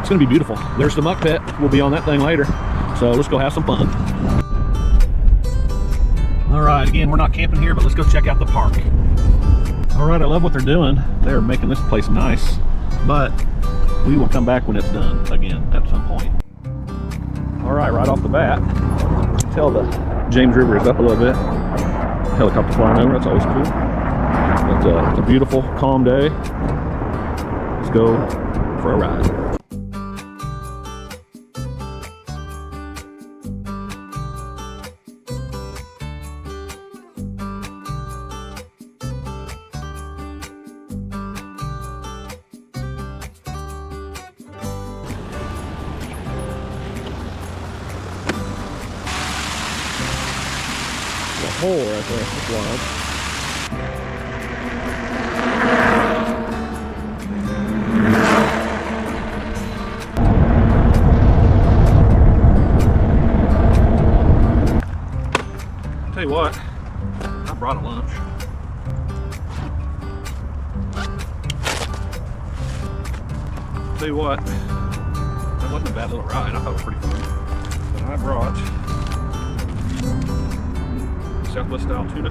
it's gonna be beautiful. There's the Mukkpet. We'll be on that thing later. So let's go have some fun. All right, again, we're not camping here, but let's go check out the park. All right, I love what they're doing. They're making this place nice, but we will come back when it's done again at some point. All right, right off the bat, tell the James River is up a little bit. Helicopter flying over, that's always cool. But it's a beautiful, calm day. Let's go for a ride. Hole right there, that's wild. Tell you what, I brought a lunch. Tell you what, that wasn't a bad little ride. I thought it was pretty fun. But I brought Southwest style tuna.